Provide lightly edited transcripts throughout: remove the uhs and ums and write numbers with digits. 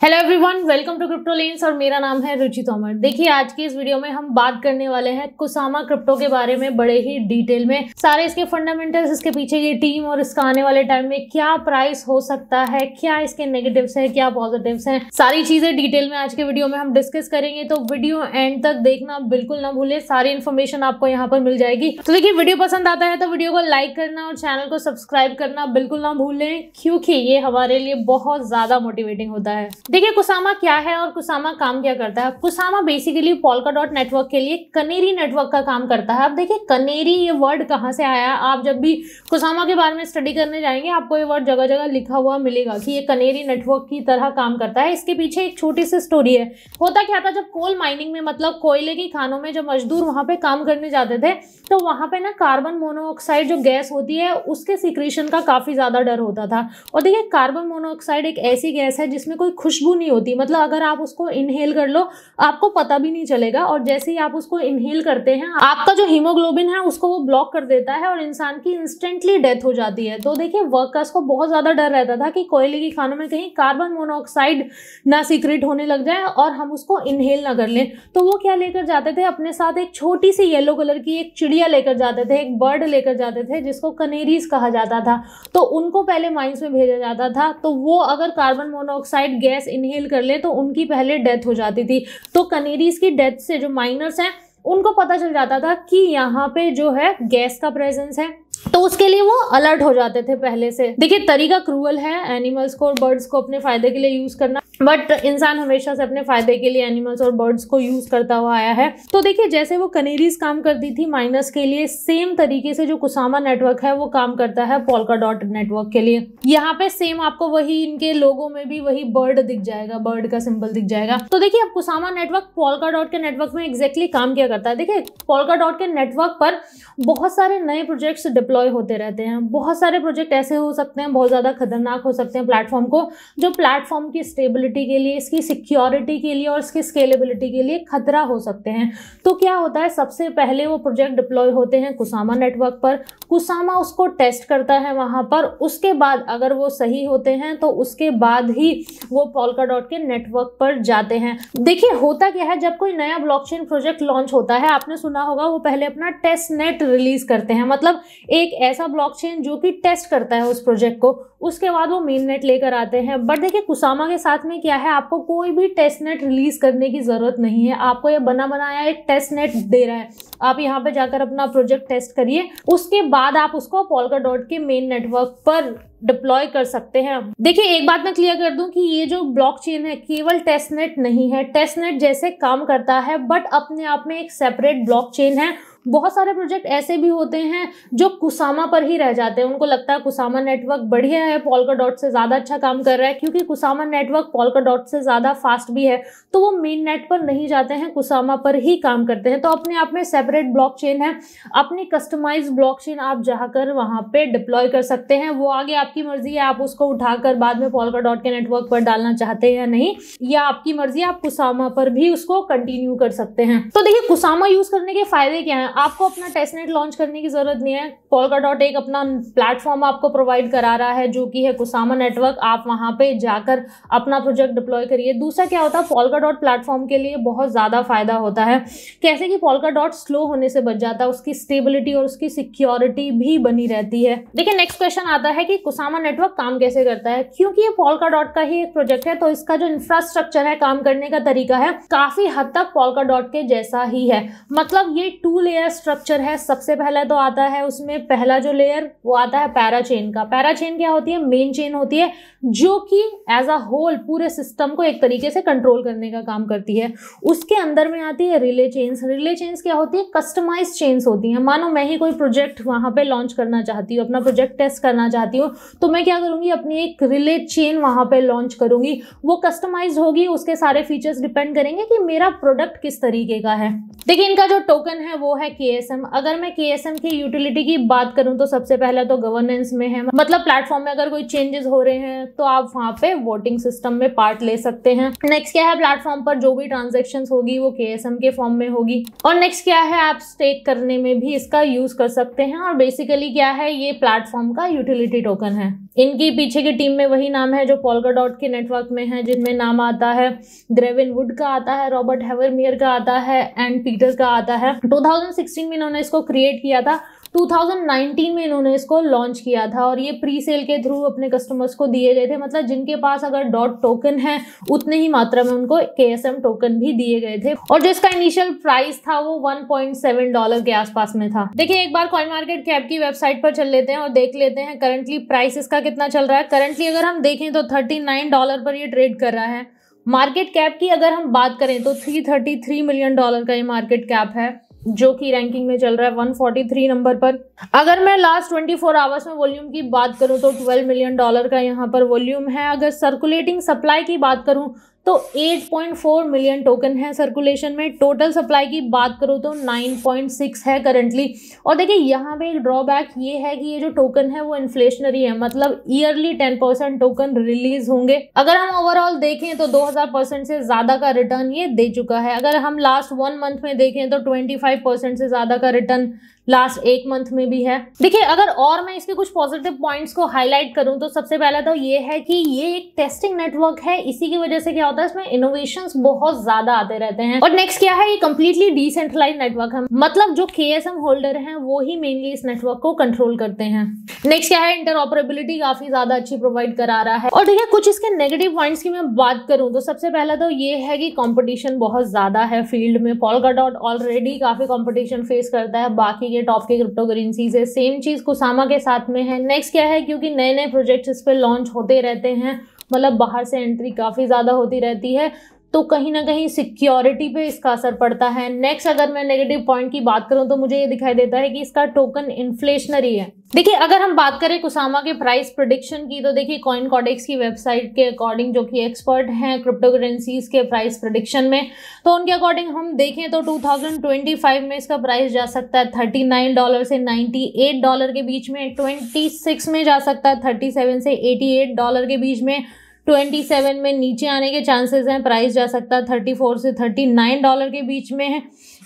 Hello everyone, welcome to Crypto Lens और मेरा नाम है रुचि तोमर। देखिए, आज की इस वीडियो में हम बात करने वाले हैं कुसामा क्रिप्टो के बारे में बड़े ही डिटेल में। सारे इसके फंडामेंटल्स, इसके पीछे की टीम और इसका आने वाले टाइम में क्या प्राइस हो सकता है, क्या इसके नेगेटिव्स है, क्या पॉजिटिव्स हैं, सारी चीजें डिटेल में आज के वीडियो में हम डिस्कस करेंगे। तो वीडियो एंड तक देखना बिल्कुल ना भूले, सारी इन्फॉर्मेशन आपको यहाँ पर मिल जाएगी। तो देखिए, वीडियो पसंद आता है तो वीडियो को लाइक करना और चैनल को सब्सक्राइब करना बिल्कुल ना भूलें, क्योंकि ये हमारे लिए बहुत ज्यादा मोटिवेटिंग होता है। देखिए, कुसामा क्या है और कुसामा काम क्या करता है। कुसामा बेसिकली पोल्काडॉट नेटवर्क के लिए कनेरी नेटवर्क का काम करता है। अब देखिए, कनेरी ये वर्ड कहाँ से आया है। आप जब भी कुसामा के बारे में स्टडी करने जाएंगे, आपको ये वर्ड जगह जगह लिखा हुआ मिलेगा कि ये कनेरी नेटवर्क की तरह काम करता है। इसके पीछे एक छोटी सी स्टोरी है। होता क्या था, जब कोल माइनिंग में, मतलब कोयले की खानों में जब मजदूर वहां पे काम करने जाते थे, तो वहां पे ना कार्बन मोनोऑक्साइड जो गैस होती है, उसके सिक्रीशन का काफी ज्यादा डर होता था। और देखिए, कार्बन मोनोऑक्साइड एक ऐसी गैस है जिसमें कोई खुशबू नहीं होती। मतलब अगर आप उसको इनहेल कर लो, आपको पता भी नहीं चलेगा, और जैसे ही आप उसको इनहेल करते हैं, आपका जो हीमोग्लोबिन है उसको वो ब्लॉक कर देता है और इंसान की इंस्टेंटली डेथ हो जाती है। तो देखिए, वर्कर्स को बहुत ज्यादा डर रहता था कि कोयले की खानों में कहीं कार्बन मोनोऑक्साइड ना सीक्रेट होने लग जाए और हम उसको इनहेल ना कर लें। तो वो क्या लेकर जाते थे अपने साथ, एक छोटी सी येलो कलर की एक चिड़िया लेकर जाते थे, एक बर्ड लेकर जाते थे जिसको कनेरीज कहा जाता था। तो उनको पहले माइंस में भेजा जाता था, तो वो अगर कार्बन मोनोऑक्साइड गैस इनहेल कर ले तो उनकी पहले डेथ हो जाती थी। तो कनेरीज की डेथ से जो माइनर्स हैं उनको पता चल जाता था कि यहाँ पे जो है गैस का प्रेजेंस है, तो उसके लिए वो अलर्ट हो जाते थे पहले से। देखिए, तरीका क्रूअल है एनिमल्स को और बर्ड्स को अपने फायदे के लिए यूज करना, बट इंसान हमेशा से अपने फायदे के लिए एनिमल्स और बर्ड्स को यूज करता हुआ आया है। तो देखिए, जैसे वो कनेरीज काम करती थी माइनर्स के लिए, सेम तरीके से जो कुसामा नेटवर्क है वो काम करता है पोल्काडॉट नेटवर्क के लिए। यहाँ पे सेम आपको वही इनके लोगों में भी वही बर्ड दिख जाएगा, बर्ड का सिंबल दिख जाएगा। तो देखिए, अब कुसामा नेटवर्क पोल्काडॉट के नेटवर्क में एग्जैक्टली काम क्या करता है। देखिए, पोल्काडॉट के नेटवर्क पर बहुत सारे नए प्रोजेक्ट्स डिप्लॉय होते रहते हैं। बहुत सारे प्रोजेक्ट ऐसे हो सकते हैं, बहुत ज्यादा खतरनाक हो सकते हैं प्लेटफॉर्म को, जो प्लेटफॉर्म की स्टेबिलिटी के लिए, इसकी सिक्योरिटी के लिए और इसकी स्केलेबिलिटी के लिए खतरा हो सकते हैं। तो क्या होता है, सबसे पहले वो प्रोजेक्ट डिप्लॉय होते हैं कुसामा नेटवर्क पर। कुसामा उसको टेस्ट करता है वहां पर। उसके बाद अगर वो सही होते हैं तो उसके बाद ही वो पोल्काडॉट के नेटवर्क पर जाते हैं। देखिए, होता क्या है, जब कोई नया ब्लॉकचेन प्रोजेक्ट लॉन्च होता है, आपने सुना होगा, वो पहले अपना टेस्ट नेट रिलीज करते हैं। मतलब एक ऐसा ब्लॉकचेन जो कि टेस्ट करता है उस प्रोजेक्ट को, उसके बाद वो मेन नेट लेकर आते हैं। बट देखिए, कुसामा के साथ में क्या है, आपको कोई भी टेस्ट नेट रिलीज करने की जरूरत नहीं है। आपको ये बना बनाया एक टेस्ट नेट दे रहा है, आप यहाँ पे जाकर अपना प्रोजेक्ट टेस्ट करिए, उसके बाद आप उसको पोल्काडॉट के मेन नेटवर्क पर डिप्लॉय कर सकते हैं। देखिए, एक बात मैं क्लियर कर दूं कि ये जो ब्लॉकचेन है केवल टेस्टनेट नहीं है। टेस्टनेट जैसे काम करता है, बट अपने आप में एक सेपरेट ब्लॉकचेन है। बहुत सारे प्रोजेक्ट ऐसे भी होते हैं जो कुसामा पर ही रह जाते हैं। उनको लगता है कुसामा नेटवर्क बढ़िया है, पोल्काडॉट से ज्यादा अच्छा काम कर रहा है, क्योंकि कुसामा नेटवर्क पोल्काडॉट से ज्यादा फास्ट भी है, तो वो मेन नेट पर नहीं जाते हैं, कुसामा पर ही काम करते हैं। तो अपने आप में सेपरेट ब्लॉकचेन है। अपनी कस्टमाइज ब्लॉकचेन आप जाकर वहां पे डिप्लॉय कर सकते हैं। वो आगे आपकी मर्जी है, आप उसको उठाकर बाद में पोल्काडॉट के नेटवर्क पर डालना चाहते हैं या नहीं, या आपकी मर्जी, आप कुसामा पर भी उसको कंटिन्यू कर सकते हैं। तो देखिए, कुसामा यूज करने के फायदे क्या है। आपको अपना टेस्टनेट लॉन्च करने की जरूरत नहीं है। पोल्काडॉट एक अपना प्लेटफॉर्म आपको प्रोवाइड करा रहा है जो कि है कुसामा नेटवर्क। आप वहां पे जाकर अपना प्रोजेक्ट डिप्लॉय करिए। दूसरा क्या होता है, पोल्काडॉट प्लेटफॉर्म के लिए बहुत ज्यादा फायदा होता है। कैसे कि पोल्काडॉट स्लो होने से बच जाता है, उसकी स्टेबिलिटी और उसकी सिक्योरिटी भी बनी रहती है। देखिए, नेक्स्ट क्वेश्चन आता है कि कुसामा नेटवर्क काम कैसे करता है। क्योंकि ये पोल्काडॉट का ही एक प्रोजेक्ट है, तो इसका जो इंफ्रास्ट्रक्चर है, काम करने का तरीका है, काफी हद तक पोल्काडॉट के जैसा ही है। मतलब ये 2 लेयर स्ट्रक्चर है। सबसे पहले तो आता है उसमें पहला जो लेयर, वो आता है पैराचेन का। पैराचेन क्या होती है, मेन चेन होती है, जो कि एज अ होल पूरे सिस्टम को एक तरीके से कंट्रोल करने का काम करती है। उसके अंदर में आती है रिले चेन्स। रिले चेन्स क्या होती है, कस्टमाइज चेन्स होती हैं। मानो मैं ही कोई प्रोजेक्ट वहां पे लॉन्च करना चाहती हूँ, अपना प्रोजेक्ट टेस्ट करना चाहती हूँ, तो मैं क्या करूंगी, अपनी एक रिले चेन वहां पे लॉन्च करूंगी। वो कस्टमाइज होगी, उसके सारे फीचर्स डिपेंड करेंगे कि मेरा प्रोडक्ट किस तरीके का है। देखिए, इनका जो टोकन है वो है KSM। अगर मैं KSM की यूटिलिटी की बात करूं तो सबसे पहले तो गवर्नेंस में है। मतलब प्लेटफॉर्म में अगर कोई चेंजेस हो रहे हैं तो आप वहां पे वोटिंग सिस्टम में पार्ट ले सकते हैं। नेक्स्ट क्या है, प्लेटफॉर्म पर जो भी ट्रांजैक्शंस होगी वो KSM के फॉर्म में होगी। और नेक्स्ट क्या है, आप स्टेक करने में भी इसका यूज कर सकते हैं। और बेसिकली क्या है, ये प्लेटफॉर्म का यूटिलिटी टोकन है। इनकी पीछे की टीम में वही नाम है जो पोल्काडॉट के नेटवर्क में है, जिनमें नाम आता है ग्रेविन वुड का, आता है रॉबर्ट हेवरमेयर का, आता है एंड पीटर का आता है। 2016 में इन्होंने इसको क्रिएट किया था, 2019 में इन्होंने इसको लॉन्च किया था और ये प्री सेल के थ्रू अपने कस्टमर्स को दिए गए थे। मतलब जिनके पास अगर डॉट टोकन है उतने ही मात्रा में उनको KSM टोकन भी दिए गए थे और जो इसका इनिशियल प्राइस था वो $1.7 के आसपास में था। देखिए एक बार कॉइन मार्केट कैप की वेबसाइट पर चल लेते हैं और देख लेते हैं करंटली प्राइस इसका कितना चल रहा है। करंटली अगर हम देखें तो $39 पर ये ट्रेड कर रहा है। मार्केट कैप की अगर हम बात करें तो $333 मिलियन का ये मार्केट कैप है, जो कि रैंकिंग में चल रहा है 143 नंबर पर। अगर मैं लास्ट 24 आवर्स में वॉल्यूम की बात करूं तो $12 मिलियन का यहाँ पर वॉल्यूम है। अगर सर्कुलेटिंग सप्लाई की बात करूं तो 8.4 मिलियन टोकन है सर्कुलेशन में। टोटल सप्लाई की बात करूं तो 9.6 है करंटली। और देखिए यहाँ पे एक ड्रॉबैक ये है कि ये जो टोकन है वो इन्फ्लेशनरी है, मतलब ईयरली 10% टोकन रिलीज होंगे। अगर हम ओवरऑल देखें तो 2000% से ज्यादा का रिटर्न ये दे चुका है। अगर हम लास्ट 1 मंथ में देखें तो 25% से ज्यादा का रिटर्न लास्ट 1 मंथ में भी है। देखिए अगर और मैं इसके कुछ पॉजिटिव पॉइंट्स को हाईलाइट करूं तो सबसे पहला तो ये है कि ये एक टेस्टिंग नेटवर्क है, इसी की वजह से क्या होता है इसमें इनोवेशंस बहुत ज्यादा आते रहते हैं। और नेक्स्ट क्या है, ये कंप्लीटली डिसेंट्रलाइज्ड नेटवर्क है, मतलब जो KSM होल्डर हैं वो ही मेनली इस नेटवर्क को कंट्रोल करते हैं। नेक्स्ट क्या है, इंटरऑपरेबिलिटी काफी ज्यादा अच्छी प्रोवाइड करा रहा है। और देखिए कुछ इसके नेगेटिव पॉइंट्स की मैं बात करूं तो सबसे पहला तो ये है कि कंपटीशन बहुत ज्यादा है फील्ड में। पोल्काडॉट ऑलरेडी काफी कंपटीशन फेस करता है बाकी के टॉप के क्रिप्टो करेंसी से। सेम चीज कुसामा के साथ में है। नेक्स्ट क्या है, क्योंकि नए नए प्रोजेक्ट्स इस पे लॉन्च होते रहते हैं, मतलब बाहर से एंट्री काफी ज्यादा होती रहती है, तो कहीं ना कहीं सिक्योरिटी पे इसका असर पड़ता है। नेक्स्ट अगर मैं नेगेटिव पॉइंट की बात करूं तो मुझे ये दिखाई देता है कि इसका टोकन इन्फ्लेशनरी है। देखिए अगर हम बात करें कुसामा के प्राइस प्रेडिक्शन की तो देखिए कॉइन कॉडेक्स की वेबसाइट के अकॉर्डिंग, जो कि एक्सपर्ट हैं क्रिप्टो करेंसीज के प्राइस प्रेडिक्शन में, तो उनके अकॉर्डिंग हम देखें तो 2025 में इसका प्राइस जा सकता है $39 से $98 के बीच में। 26 में जा सकता है $37 से $88 के बीच में। 27 में नीचे आने के चांसेस हैं, प्राइस जा सकता है $34 से $39 के बीच में है।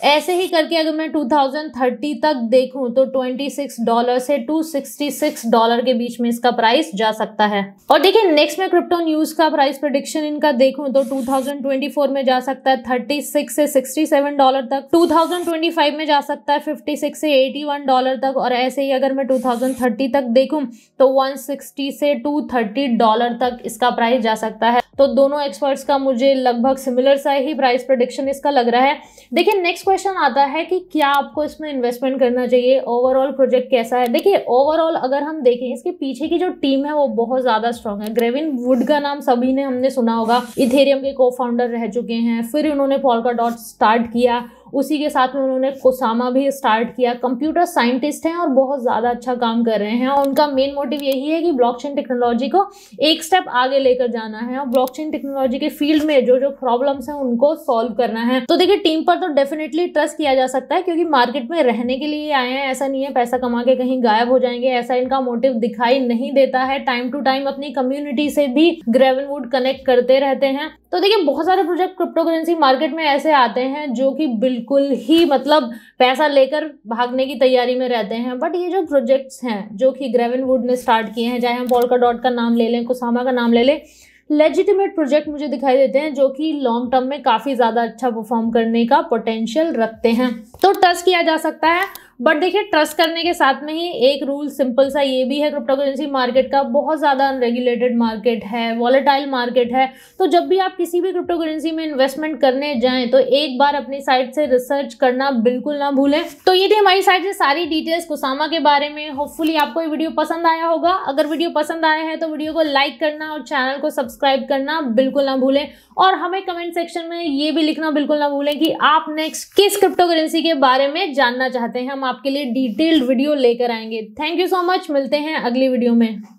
ऐसे ही करके अगर मैं 2030 तक देखूं तो $26 से $266 के बीच में इसका प्राइस जा सकता है। और देखिए नेक्स्ट में क्रिप्टो न्यूज का प्राइस प्रेडिक्शन इनका देखूं तो 2024 में जा सकता है $36 से $67 तक, 2025 में जा सकता है $56 से $81 तक, और ऐसे ही अगर मैं 2030 तक देखूं तो $160 से $230 तक इसका प्राइस जा सकता है। तो दोनों एक्सपर्ट्स का मुझे लगभग सिमिलर सा ही प्राइस प्रेडिक्शन इसका लग रहा है। देखिए नेक्स्ट क्वेश्चन आता है कि क्या आपको इसमें इन्वेस्टमेंट करना चाहिए, ओवरऑल प्रोजेक्ट कैसा है। देखिए ओवरऑल अगर हम देखें इसके पीछे की जो टीम है वो बहुत ज्यादा स्ट्रांग है। ग्रेविन वुड का नाम सभी ने हमने सुना होगा, इथेरियम के को-फाउंडर रह चुके हैं, फिर उन्होंने पोल्काडॉट स्टार्ट किया, उसी के साथ में उन्होंने कुसामा भी स्टार्ट किया। कंप्यूटर साइंटिस्ट हैं और बहुत ज़्यादा अच्छा काम कर रहे हैं और उनका मेन मोटिव यही है कि ब्लॉकचेन टेक्नोलॉजी को एक स्टेप आगे लेकर जाना है और ब्लॉकचेन टेक्नोलॉजी के फील्ड में जो जो प्रॉब्लम्स हैं उनको सॉल्व करना है। तो देखिए टीम पर तो डेफिनेटली ट्रस्ट किया जा सकता है क्योंकि मार्केट में रहने के लिए आए हैं, ऐसा नहीं है पैसा कमा के कहीं गायब हो जाएंगे, ऐसा इनका मोटिव दिखाई नहीं देता है। टाइम टू टाइम अपनी कम्युनिटी से भी ग्रेविन वुड कनेक्ट करते रहते हैं। तो देखिए बहुत सारे प्रोजेक्ट क्रिप्टो करेंसी मार्केट में ऐसे आते हैं जो कि बिल्कुल ही मतलब पैसा लेकर भागने की तैयारी में रहते हैं, बट ये जो प्रोजेक्ट्स हैं जो कि ग्रेविन वुड ने स्टार्ट किए हैं, चाहे हम पोल्काडॉट का नाम ले लें, कुसामा का नाम ले लें, लेजिटिमेट प्रोजेक्ट मुझे दिखाई देते हैं जो कि लॉन्ग टर्म में काफ़ी ज़्यादा अच्छा परफॉर्म करने का पोटेंशियल रखते हैं। तो ट्रस्ट किया जा सकता है, बट देखिए ट्रस्ट करने के साथ में ही एक रूल सिंपल सा ये भी है, क्रिप्टो करेंसी मार्केट का बहुत ज़्यादा अनरेगुलेटेड मार्केट है, वॉलेटाइल मार्केट है। तो जब भी आप किसी भी क्रिप्टो करेंसी में इन्वेस्टमेंट करने जाएं तो एक बार अपनी साइट से रिसर्च करना बिल्कुल ना भूलें। तो ये थी हमारी साइट से सारी डिटेल्स कुसामा के बारे में। होपफुली आपको ये वीडियो पसंद आया होगा। अगर वीडियो पसंद आया है तो वीडियो को लाइक करना और चैनल को सब्सक्राइब करना बिल्कुल ना भूलें, और हमें कमेंट सेक्शन में ये भी लिखना बिल्कुल ना भूलें कि आप नेक्स्ट किस क्रिप्टो करेंसी के बारे में जानना चाहते हैं। हम आपके लिए डिटेल्ड वीडियो लेकर आएंगे। थैंक यू सो मच, मिलते हैं अगली वीडियो में।